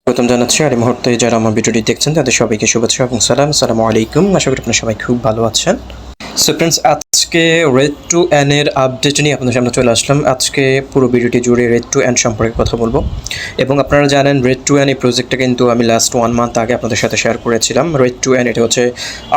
প্রথম জানাচ্ছি আর এই মুহূর্তে যারা আমার ভিডিওটি দেখছেন তাদের সবাইকে শুভেচ্ছা এবং সালাম। আসসালামু আলাইকুম। আশা করি আপনারা সবাই খুব ভালো আছেন। সো ফ্রেন্ডস, আজকে Read2N এর আপডেট নিয়ে আপনাদের সামনে চলে আসলাম। আজকে পুরো ভিডিওটি জুড়ে Read2N সম্পর্কে কথা বলবো। এবং আপনারা জানেন Read2N এই প্রজেক্টটা কিন্তু আমি লাস্ট 1 মান্থ আগে আপনাদের সাথে শেয়ার করেছিলাম। Read2N এটা হচ্ছে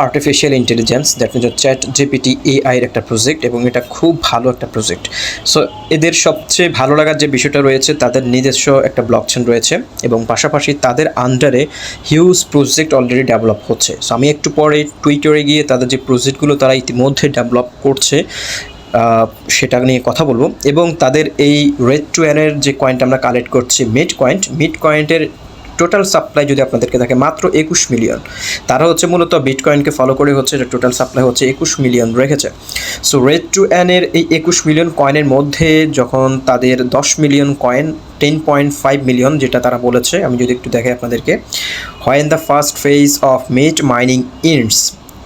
artificial intelligence, that means chat GPT AI এর একটা প্রজেক্ট এবং এটা খুব ভালো একটা প্রজেক্ট। সো এদের সবচেয়ে ভালো লাগার যে বিষয়টা রয়েছে, তাদের নিজস্ব একটা ব্লকচেন রয়েছে এবং পাশাপাশি তাদের আন্ডারে হিউজ প্রজেক্ট অলরেডি ডেভেলপ হচ্ছে। সো আমি একটু পরে টুইটারে গিয়ে তাদের যে প্রজেক্টগুলো তারা ইতিমধ্যে ডেভেলপ করছে সেটা নিয়ে কথা বলবো। এবং তাদের এই Read2N এর যে কয়েনটা আমরা কালেক্ট করছি মিড কয়েন্টের টোটাল সাপ্লাই যদি আপনাদেরকে থাকে মাত্র 21 মিলিয়ন। তারা হচ্ছে মূলত বিটকয়েনকে ফলো করে হচ্ছে এটা টোটাল সাপ্লাই হচ্ছে 21 মিলিয়ন রেখেছে। সো Read2N এর এই 21 মিলিয়ন কয়েনের মধ্যে যখন তাদের 10 মিলিয়ন কয়েন 10.5 মিলিয়ন যেটা তারা বলেছে, আমি যদি একটু দেখাই আপনাদেরকে, when the first phase of mate mining ends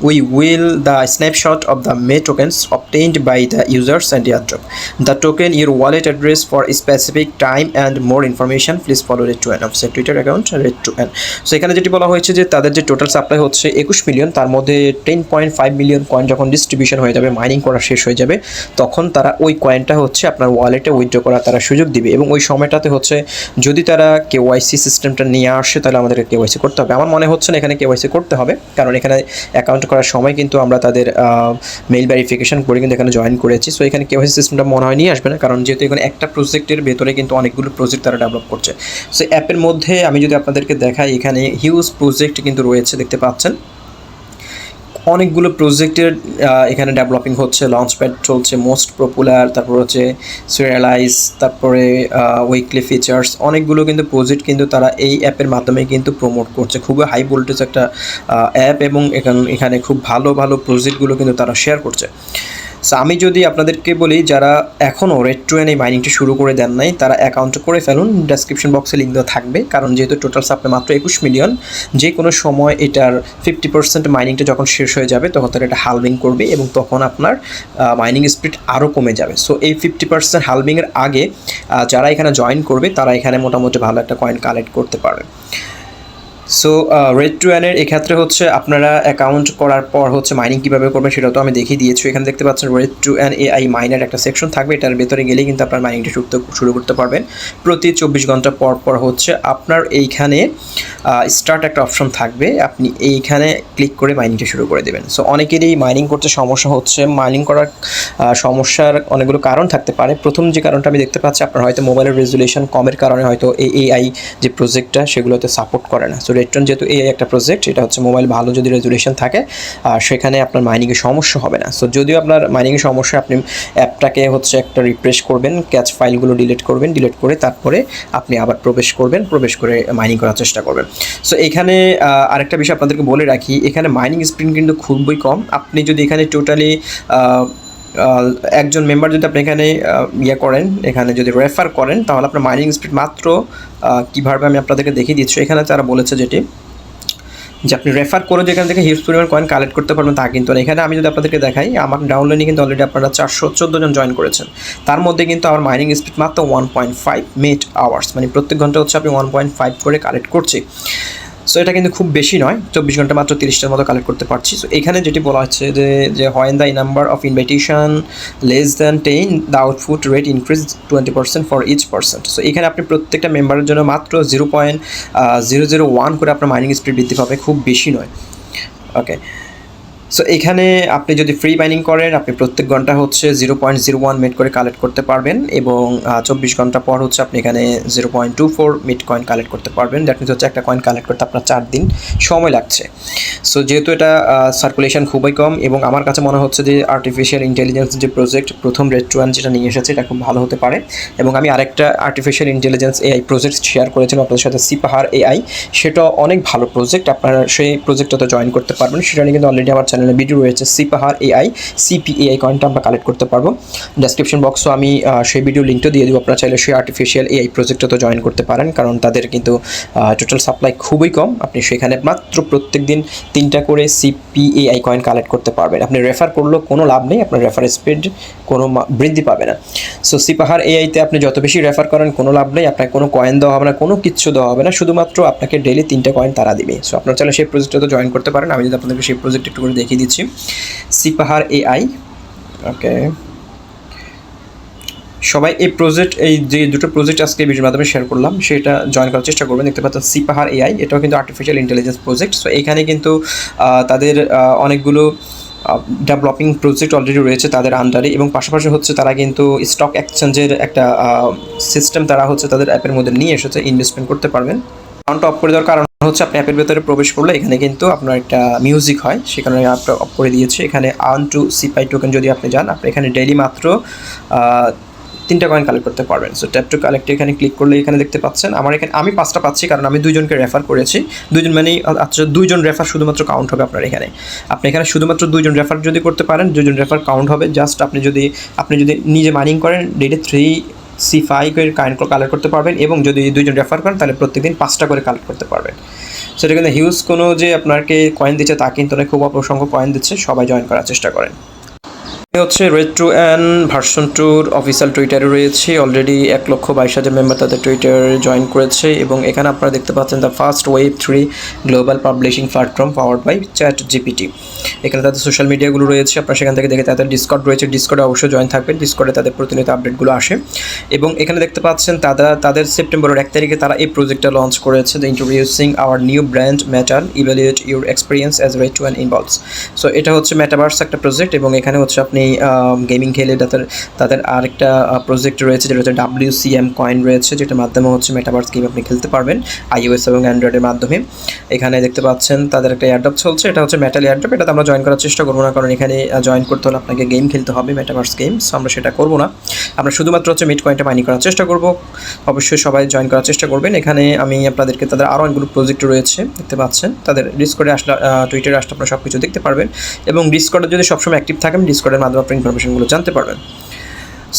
we will the snapshot of the May tokens obtained by the users and airdrop the token your wallet address for a specific time and more information please follow Read2N official Twitter account Read2N। So এখানে যেটি বলা হয়েছে যে তাদের যে total supply হচ্ছে 21 million, তার মধ্যে 10.5 মিলিয়ন কয়েন যখন ডিস্ট্রিবিউশন হয়ে যাবে, মাইনিং করা শেষ হয়ে যাবে, তখন তারা ওই কয়েনটা হচ্ছে আপনার ওয়ালেটে উইথড্র করার তারা সুযোগ দিবে। এবং ওই সময়টাতে হচ্ছে যদি তারা কেওয়াইসি সিস্টেমটা নিয়ে আসে তাহলে আমাদেরকে কেওয়াইসি করতে হবে। আমার মনে হচ্ছে না এখানে কেওয়াইসি করতে হবে, কারণ এখানে অ্যাকাউন্ট করার সময় কিন্তু আমরা তাদের মেইল ভেরিফিকেশন করে কিন্তু এখানে জয়েন করেছি। সো এখানে কেওয়াইসি সিস্টেমটা মনে হয় নিয়ে আসবে না, কারণ যেহেতু এখানে একটা প্রজেক্টের ভেতরে কিন্তু অনেকগুলো প্রজেক্ট তারা ডেভেলপ করছে। সো অ্যাপের মধ্যে আমি যদি আপনাদেরকে দেখাই, এখানে হিউজ প্রজেক্ট কিন্তু রয়েছে, দেখতে পাচ্ছেন অনেকগুলো প্রজেক্টের এখানে ডেভেলপিং হচ্ছে। লঞ্চপ্যাড চলছে মোস্ট পপুলার, তারপর হচ্ছে সিরিয়ালাইজ, তারপরে উইকলি ফিচার্স, অনেকগুলো কিন্তু প্রজেক্ট কিন্তু তারা এই অ্যাপের মাধ্যমে কিন্তু প্রমোট করছে। খুবই হাই ভোল্টেজ একটা অ্যাপ এবং এখানে খুব ভালো ভালো প্রজেক্টগুলো কিন্তু তারা শেয়ার করছে। সো আমি যদি আপনাদেরকে বলি, যারা এখনও Read2N এই মাইনিংটি শুরু করে দেন নাই তারা অ্যাকাউন্ট করে ফেলুন, ডেসক্রিপশন বক্সে লিঙ্ক দেওয়া থাকবে। কারণ যেহেতু টোটাল সাপ্লাই মাত্র 21 মিলিয়ন, যে কোনো সময় এটার 50% মাইনিংটা যখন শেষ হয়ে যাবে তখন তারা এটা হালভিং করবে এবং তখন আপনার মাইনিং স্পিড আরও কমে যাবে। সো এই 50% হালভিংয়ের আগে যারা এখানে জয়েন করবে তারা এখানে মোটামুটি ভালো একটা কয়েন কালেক্ট করতে পারবে। সো Read2N এর এক্ষেত্রে হচ্ছে আপনারা অ্যাকাউন্ট করার পর হচ্ছে মাইনিং কীভাবে করবেন সেটাও তো আমি দেখিয়ে দিয়েছি। এখানে দেখতে পাচ্ছেন Read2N AI মাইনের একটা সেকশন থাকবে, এটার ভেতরে গেলেই কিন্তু আপনার মাইনিংটা শুরু করতে পারবেন। প্রতি 24 ঘন্টা পর পর হচ্ছে আপনার এইখানে স্টার্ট একটা অপশন থাকবে, আপনি এইখানে ক্লিক করে মাইনিংটা শুরু করে দেবেন। সো অনেকেরই মাইনিং করতে সমস্যা হচ্ছে। মাইনিং করার সমস্যার অনেকগুলো কারণ থাকতে পারে। প্রথম যে কারণটা আমি দেখতে পাচ্ছি, আপনার হয়তো মোবাইলের রেজুলেশন কমের কারণে হয়তো এই AI যে প্রজেক্টটা সেগুলোতে সাপোর্ট করে না। সো Read2N যেহেতু AI একটা প্রজেক্ট, এটা হচ্ছে মোবাইল ভালো যদি রেজুলেশন থাকে সেখানে আপনার মাইনিংয়ে সমস্যা হবে না। সো যদিও আপনার মাইনিংয়ে সমস্যা, আপনি অ্যাপটাকে হচ্ছে একটা রিফ্রেশ করবেন, ক্যাচ ফাইলগুলো ডিলিট করবেন, ডিলিট করে তারপরে আপনি আবার প্রবেশ করে মাইনিং করার চেষ্টা করবেন। সো এখানে আরেকটা বিষয় আপনাদেরকে বলে রাখি, এখানে মাইনিং স্পিড কিন্তু খুবই কম। আপনি যদি এখানে টোটালি একজন মেম্বার যদি আপনি এখানে করেন, এখানে যদি রেফার করেন, তাহলে আপনার মাইনিং স্পিড মাত্র কীভাবে আমি আপনাদেরকে দেখিয়ে দিচ্ছি। এখানে তারা বলেছে যেটি যে আপনি রেফার করে যেখান থেকে হিউজ পরিমাণ কয়েন কালেক্ট করতে পারবেন তা কিন্তু না। এখানে আমি যদি আপনাদেরকে দেখাই, আমার ডাউনলোডিং কিন্তু অলরেডি আপনারা 414 জন জয়েন করেছেন, তার মধ্যে কিন্তু আমার মাইনিং স্পিড মাত্র 1.5 মিনিট আওয়ার্স, মানে প্রত্যেক ঘন্টা হচ্ছে আপনি 1.5 করে কালেক্ট করছি। সো এটা কিন্তু খুব বেশি নয়, 24 ঘন্টা মাত্র 30টার মতো কালেক্ট করতে পারছি। সো এখানে যেটি বলা হচ্ছে যে when the number of invitation less than 10 the output rate increase 20% for each percent. So এখানে আপনি প্রত্যেকটা মেম্বারের জন্য মাত্র 0.001 করে আপনার মাইনিং স্পিড বৃদ্ধি পাবে, খুব বেশি নয়। ওকে, সো এখানে আপনি যদি ফ্রি মাইনিং করেন, আপনি প্রত্যেক ঘন্টা হচ্ছে 0.01 মিনিট করে কালেক্ট করতে পারবেন এবং 24 ঘন্টা পর হচ্ছে আপনি এখানে 0.24 মিনিট কয়েন কালেক্ট করতে পারবেন। দ্যাট মিনস হচ্ছে একটা কয়েন কালেক্ট করতে আপনার 4 দিন সময় লাগছে। সো যেহেতু এটা সার্কুলেশন খুবই কম এবং আমার কাছে মনে হচ্ছে যে আর্টিফিশিয়াল ইন্টেলিজেন্স যে প্রজেক্ট প্রথম Read2N যেটা নিয়ে এসেছে এটা খুব ভালো হতে পারে। এবং আমি আরেকটা artificial intelligence AI project share করেছিলাম আপনাদের সাথে, সিপাহার AI, সেটা অনেক ভালো প্রজেক্ট। আপনারা সেই প্রজেক্টটাতে জয়েন করতে পারবেন, সেটা নিয়ে কিন্তু অলরেডি আমার চ্যানেলে ভিডিও রয়েছে সিপাহার এআই সিপিএআই কয়েনটা আমরা কালেক্ট করতে পারবো। ডেসক্রিপশন বক্সও আমি সেই ভিডিও লিঙ্কটা দিয়ে দিব, আপনারা চাইলে সেই আর্টিফিশিয়াল এআই প্রজেক্টে তো জয়েন করতে পারেন, কারণ তাদের কিন্তু টোটাল সাপ্লাই খুবই কম। আপনি সেখানে মাত্র প্রত্যেক দিন 3টা করে সিপিএআই কয়েন কালেক্ট করতে পারবেন। আপনি রেফার করলেও কোনো লাভ নেই, আপনার রেফার স্পিড কোনো বৃদ্ধি পাবে না। সো সিপাহার এআইতে আপনি যত বেশি রেফার করেন কোনো লাভ নেই, আপনাকে কোনো কয়েন দেওয়া হবে না, কোনো কিচ্ছু দেওয়া হবে না, শুধুমাত্র আপনাকে ডেইলি 3টা কয়েন তারা দিবে। সো আপনারা চাইলে সেই প্রজেক্টে তো জয়েন করতে পারেন। আমি যদি আপনাদেরকে সেই প্রজেক্ট একটু করে দেখিয়ে দিচ্ছি, সিপাহার এআই। ওকে, সবাই এই প্রজেক্ট, এই যে দুটো প্রজেক্ট আজকে ভিডিওর মাধ্যমে শেয়ার করলাম সেটা জয়েন করার চেষ্টা করবেন। দেখতে পাচ্ছেন সিপাহার এআই, এটাও কিন্তু আর্টিফিশিয়াল ইন্টেলিজেন্স প্রজেক্ট। সো এখানে কিন্তু তাদের অনেকগুলো ডেভেলপিং প্রজেক্ট অলরেডি রয়েছে তাদের আন্ডারে, এবং পাশাপাশি হচ্ছে তারা কিন্তু স্টক এক্সচেঞ্জের একটা সিস্টেম তারা হচ্ছে তাদের অ্যাপের মধ্যে নিয়ে এসেছে, ইনভেস্টমেন্ট করতে পারবেন। অ্যাকাউন্ট অফ করে দেওয়ার কারণ হচ্ছে আপনি অ্যাপের ভেতরে প্রবেশ করলে এখানে কিন্তু আপনার একটা মিউজিক হয়, সেখানে অ্যাপটা অফ করে দিয়েছে। এখানে আর্ন টু সিপাই টোকেন যদি আপনি যান, আপনি এখানে ডেইলি মাত্র 3টা কয়েন কালেক্ট করতে পারবেন। সো ট্যাপ টু কালেক্ট এখানে ক্লিক করলে এখানে দেখতে পাচ্ছেন আমি 5টা পাচ্ছি, কারণ আমি 2জনকে রেফার করেছি। 2জন মানেই আচ্ছা 2জন রেফার শুধুমাত্র কাউন্ট হবে আপনার এখানে। আপনি এখানে শুধুমাত্র 2জন রেফার যদি করতে পারেন, 2জন রেফার কাউন্ট হবে। জাস্ট আপনি যদি নিজে মাইনিং করেন, ডেইলি 3 করে কয়েন কালেক্ট করতে পারবেন, এবং যদি 2জন রেফার করেন তাহলে প্রত্যেকদিন 5টা করে কালেক্ট করতে পারবেন। সেটা কিন্তু হিউজ কোনো যে আপনাকে কয়েন দিচ্ছে তা কিন্তু না, খুব অল্প সংখ্যক কয়েন দিচ্ছে। সবাই জয়েন করার চেষ্টা করেন। হচ্ছে Read2N ভার্সন 2 অফিসিয়াল টুইটারে রয়েছে, অলরেডি 1,22,000 মেম্বার তাদের টুইটার জয়েন করেছে, এবং এখানে আপনারা দেখতে পাচ্ছেন the first Web3 global publishing platform powered by ChatGPT। এখানে তাদের সোশ্যাল মিডিয়াগুলো রয়েছে, আপনারা সেখান থেকে দেখে তাদের ডিসকর্ড রয়েছে, ডিসকর্ডে অবশ্যই জয়েন থাকবেন। ডিসকর্ডে তাদের প্রতিনিয়ত আপডেটগুলো আসে, এবং এখানে দেখতে পাচ্ছেন তাদের সেপ্টেম্বরের 1 তারিখে তারা এই প্রজেক্টটা লঞ্চ করেছে, the introducing our new brand metal evaluate your experience as Read2N involves. So এটা হচ্ছে মেটাভার্স একটা প্রজেক্ট, এবং এখানে হচ্ছে আপনি গেমিং খেলে তাদের আরেকটা প্রজেক্ট রয়েছে যেটা হচ্ছে WCM কয়েন রয়েছে, যেটার মাধ্যমে হচ্ছে মেটাভার্স গেম আপনি খেলতে পারবেন iOS এবং অ্যান্ড্রয়েডের মাধ্যমে। এখানে দেখতে পাচ্ছেন তাদের একটা এয়ারড্রপ চলছে, এটা হচ্ছে মেটাল এয়ারড্রপ। এটাতে আমরা জয়েন করার চেষ্টা করবো না, কারণ এখানে জয়েন করতে হলে আপনাকে গেম খেলতে হবে, মেটাভার্স গেম। সো আমরা সেটা করবো না, আমরা শুধুমাত্র হচ্ছে মিট কয়েনটা মাইনিং করার চেষ্টা করবো। অবশ্যই সবাই জয়েন করার চেষ্টা করবেন। এখানে আমি আপনাদেরকে তাদের আরও অনেকগুলো প্রজেক্ট রয়েছে দেখতে পাচ্ছেন, তাদের ডিসকর্ডে আসলে টুইটারে আসলে আপনারা সব কিছু দেখতে পারবেন, এবং ডিসকর্ডে যদি সবসময় অ্যাক্টিভ থাকেন ডিসকর্ডের মাধ্যমে আপনার ইনফরমেশনগুলো জানতে পারবেন।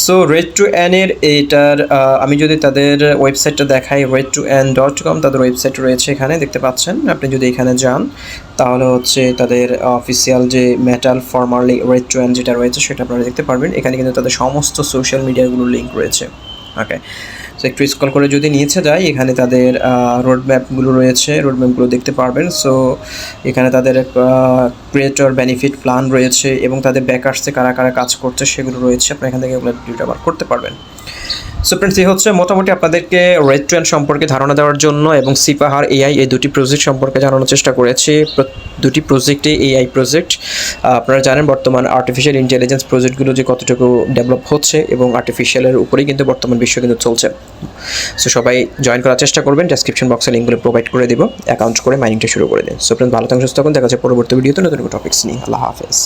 সো Read2N এর এইটার আমি যদি তাদের ওয়েবসাইটটা দেখাই, read2n.com তাদের ওয়েবসাইট রয়েছে, এখানে দেখতে পাচ্ছেন। আপনি যদি এখানে যান তাহলে হচ্ছে তাদের অফিসিয়াল যে মেটাল ফরমারলি Read2N যেটা রয়েছে সেটা আপনারা দেখতে পারবেন। এখানে কিন্তু তাদের সমস্ত সোশ্যাল মিডিয়াগুলোর লিঙ্ক রয়েছে। ওকে, সো একটু স্ক্রল করে যদি নিচে যাই, এখানে তাদের রোডম্যাপগুলো রয়েছে, রোডম্যাপগুলো দেখতে পারবেন। সো এখানে তাদের ক্রিয়েটর বেনিফিট প্ল্যান রয়েছে, এবং তাদের ব্যাকার্সে কারা কারা কাজ করছে সেগুলো রয়েছে, আপনি এখান থেকে এগুলো ডিটেইলস আবার করতে পারবেন। সো ফ্রেন্ডস, এই হচ্ছে মোটামুটি আপনাদেরকে Read2N সম্পর্কে ধারণা দেওয়ার জন্য এবং সিপাহার এআই এই দুটি প্রজেক্ট সম্পর্কে জানানোর চেষ্টা করেছি। দুটি প্রজেক্টে এআই প্রজেক্ট। আপনারা জানেন বর্তমান আর্টিফিশিয়াল ইন্টেলিজেন্স প্রজেক্টগুলো যে কতটুকু ডেভেলপ হচ্ছে, এবং আর্টিফিশিয়ালের উপরেই কিন্তু বর্তমান বিশ্ব কিন্তু চলছে। সো সবাই জয়েন করার চেষ্টা করবেন, ডেসক্রিপশন বক্সে লিঙ্কগুলো প্রোভাইড করে দেবো, অ্যাকাউন্ট করে মাইনিংটা শুরু করে দিন। সো ফ্রেন্ডস, ভালো থাকুন, সুস্থ থাকুন, দেখা যাচ্ছে পরবর্তী ভিডিওতে নতুন টপিকস নিয়ে। আল্লাহ হাফেজ।